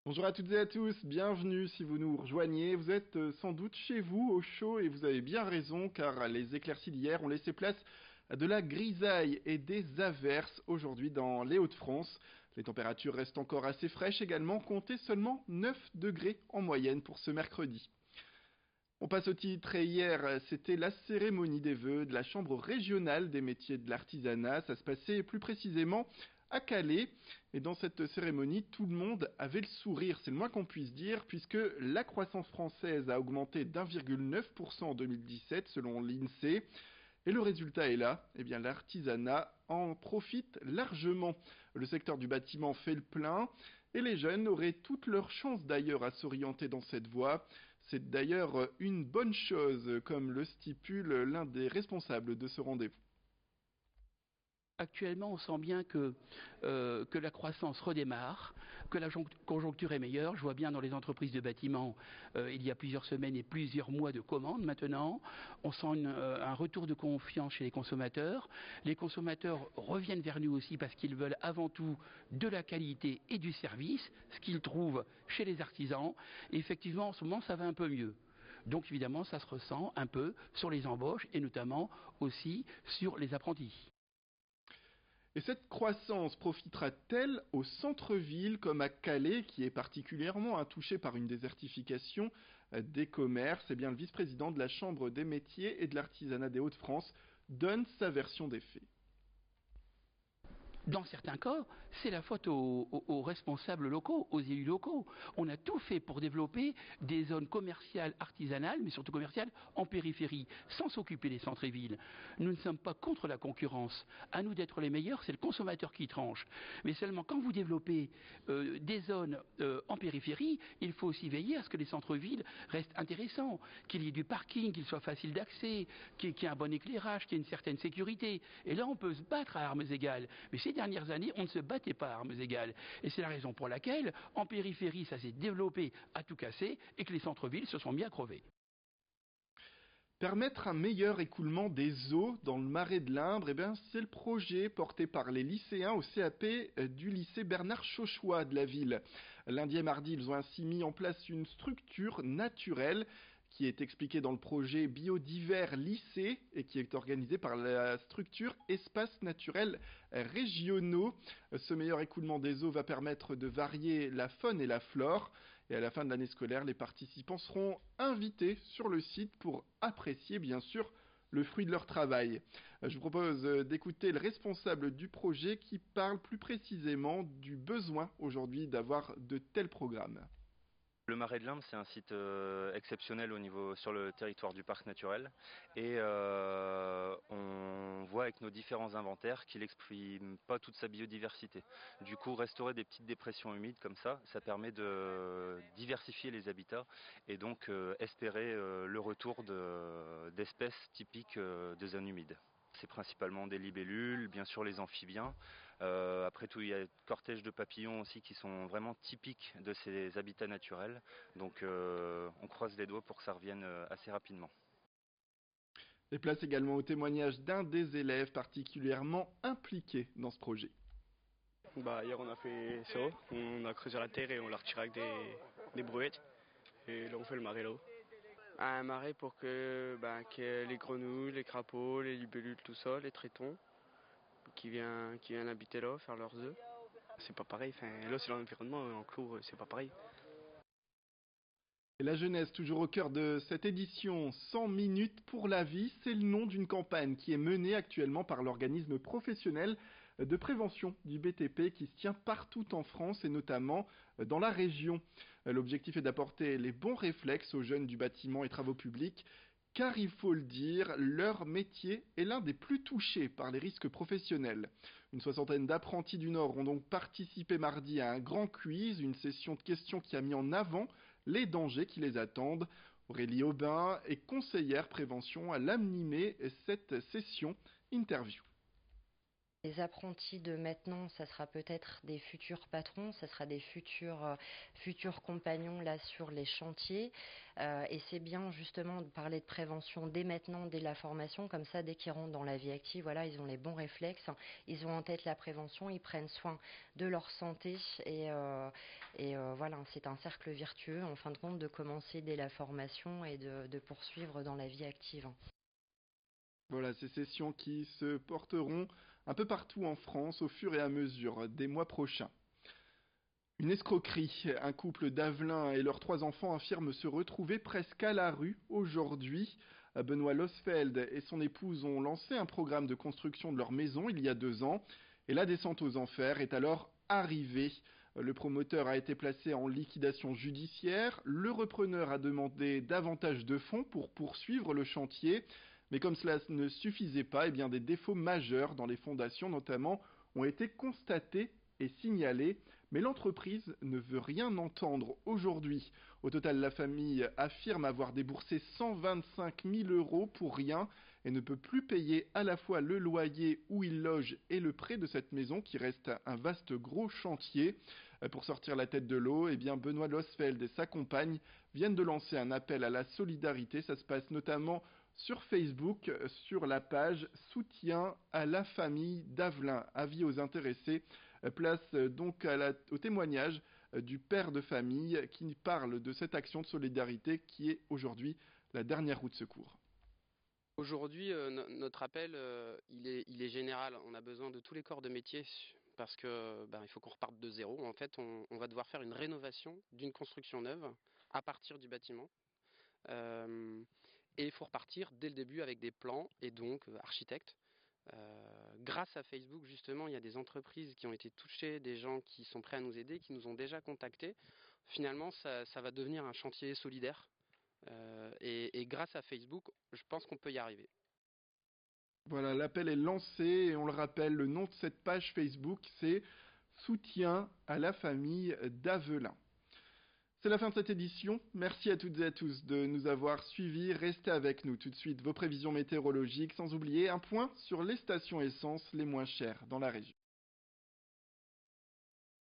Bonjour à toutes et à tous, bienvenue si vous nous rejoignez. Vous êtes sans doute chez vous au chaud et vous avez bien raison car les éclaircies d'hier ont laissé place à de la grisaille et des averses aujourd'hui dans les Hauts-de-France. Les températures restent encore assez fraîches également, comptez seulement 9 degrés en moyenne pour ce mercredi. On passe au titre et hier c'était la cérémonie des vœux de la Chambre régionale des métiers de l'artisanat. Ça se passait plus précisément à Calais. Et dans cette cérémonie, tout le monde avait le sourire, c'est le moins qu'on puisse dire, puisque la croissance française a augmenté d'1,9% en 2017 selon l'INSEE. Et le résultat est là, eh bien l'artisanat en profite largement. Le secteur du bâtiment fait le plein et les jeunes auraient toutes leurs chances d'ailleurs à s'orienter dans cette voie. C'est d'ailleurs une bonne chose, comme le stipule l'un des responsables de ce rendez-vous. Actuellement, on sent bien que la croissance redémarre, que la conjoncture est meilleure. Je vois bien dans les entreprises de bâtiment, il y a plusieurs semaines et plusieurs mois de commandes maintenant. On sent un retour de confiance chez les consommateurs. Les consommateurs reviennent vers nous aussi parce qu'ils veulent avant tout de la qualité et du service, ce qu'ils trouvent chez les artisans. Et effectivement, en ce moment, ça va un peu mieux. Donc évidemment, ça se ressent un peu sur les embauches et notamment aussi sur les apprentis. Et cette croissance profitera-t-elle au centre-ville comme à Calais, qui est particulièrement touché par une désertification des commerces? Eh bien, le vice-président de la Chambre des métiers et de l'artisanat des Hauts-de-France donne sa version des faits. Dans certains cas, c'est la faute aux responsables locaux, aux élus locaux. On a tout fait pour développer des zones commerciales, artisanales, mais surtout commerciales, en périphérie, sans s'occuper des centres-villes. Nous ne sommes pas contre la concurrence. À nous d'être les meilleurs, c'est le consommateur qui tranche. Mais seulement quand vous développez des zones en périphérie, il faut aussi veiller à ce que les centres-villes restent intéressants, qu'il y ait du parking, qu'il soit facile d'accès, qu'il y ait un bon éclairage, qu'il y ait une certaine sécurité. Et là, on peut se battre à armes égales. Mais ces dernières années, on ne se battait pas à armes égales. Et c'est la raison pour laquelle, en périphérie, ça s'est développé à tout casser et que les centres-villes se sont mis à crever. Permettre un meilleur écoulement des eaux dans le marais de l'Indre, eh bien, c'est le projet porté par les lycéens au CAP du lycée Bernard Chauchois de la ville. Lundi et mardi, ils ont ainsi mis en place une structure naturelle qui est expliquée dans le projet Biodivers Lycée et qui est organisé par la structure Espaces naturels régionaux. Ce meilleur écoulement des eaux va permettre de varier la faune et la flore. Et à la fin de l'année scolaire, les participants seront invités sur le site pour apprécier bien sûr le fruit de leur travail. Je vous propose d'écouter le responsable du projet qui parle plus précisément du besoin aujourd'hui d'avoir de tels programmes. Le Marais de l'Indre, c'est un site exceptionnel sur le territoire du parc naturel et on voit avec nos différents inventaires qu'il n'exprime pas toute sa biodiversité. Du coup, restaurer des petites dépressions humides comme ça permet de diversifier les habitats et donc espérer le retour d'espèces typiques des zones humides. C'est principalement des libellules, bien sûr les amphibiens. Après tout, il y a des cortèges de papillons aussi qui sont vraiment typiques de ces habitats naturels. Donc on croise les doigts pour que ça revienne assez rapidement. Et place également au témoignage d'un des élèves particulièrement impliqués dans ce projet. Hier on a fait ça, on a creusé la terre et on l'a retiré avec des brouettes. Et là on fait le marais là-haut. Un marais pour que les grenouilles, les crapauds, les libellules, tout ça, les tritons, qui viennent habiter là, faire leurs œufs. C'est pas pareil, là c'est l'environnement, en clos, c'est pas pareil. Et la jeunesse, toujours au cœur de cette édition 100 minutes pour la vie, c'est le nom d'une campagne qui est menée actuellement par l'organisme professionnel de prévention du BTP qui se tient partout en France et notamment dans la région. L'objectif est d'apporter les bons réflexes aux jeunes du bâtiment et travaux publics car il faut le dire, leur métier est l'un des plus touchés par les risques professionnels. Une soixantaine d'apprentis du Nord ont donc participé mardi à un grand quiz, une session de questions qui a mis en avant les dangers qui les attendent. Aurélie Aubin est conseillère prévention, elle a animé cette session interview. Les apprentis de maintenant, ça sera peut-être des futurs patrons, ça sera des futurs compagnons là sur les chantiers. Et c'est bien justement de parler de prévention dès maintenant, dès la formation, comme ça dès qu'ils rentrent dans la vie active, voilà, ils ont les bons réflexes, ils ont en tête la prévention, ils prennent soin de leur santé Et voilà, c'est un cercle vertueux, en fin de compte, de commencer dès la formation et de poursuivre dans la vie active. Voilà, ces sessions qui se porteront un peu partout en France au fur et à mesure des mois prochains. Une escroquerie. Un couple d'Avelin et leurs 3 enfants affirment se retrouver presque à la rue aujourd'hui. Benoît Losfeld et son épouse ont lancé un programme de construction de leur maison il y a 2 ans. Et la descente aux enfers est alors arrivée. Le promoteur a été placé en liquidation judiciaire. Le repreneur a demandé davantage de fonds pour poursuivre le chantier. Mais comme cela ne suffisait pas, eh bien des défauts majeurs dans les fondations notamment ont été constatés et signalés. Mais l'entreprise ne veut rien entendre aujourd'hui. Au total, la famille affirme avoir déboursé 125 000 € pour rien et ne peut plus payer à la fois le loyer où il loge et le prêt de cette maison qui reste un vaste gros chantier. Pour sortir la tête de l'eau, eh bien Benoît Losfeld et sa compagne viennent de lancer un appel à la solidarité. Ça se passe notamment sur Facebook, sur la page Soutien à la famille d'Avelin. Avis aux intéressés. Place donc au témoignage du père de famille qui parle de cette action de solidarité qui est aujourd'hui la dernière roue de secours. Aujourd'hui, notre appel, il est général. On a besoin de tous les corps de métier parce que il faut qu'on reparte de zéro. En fait, on va devoir faire une rénovation d'une construction neuve à partir du bâtiment. Et il faut repartir dès le début avec des plans et donc architectes. Grâce à Facebook, justement, il y a des entreprises qui ont été touchées, des gens qui sont prêts à nous aider, qui nous ont déjà contactés. Finalement, ça va devenir un chantier solidaire. Et grâce à Facebook, je pense qu'on peut y arriver. Voilà, l'appel est lancé et on le rappelle, le nom de cette page Facebook, c'est Soutien à la famille d'Avelin. C'est la fin de cette édition. Merci à toutes et à tous de nous avoir suivis. Restez avec nous tout de suite. Vos prévisions météorologiques, sans oublier un point sur les stations essence les moins chères dans la région.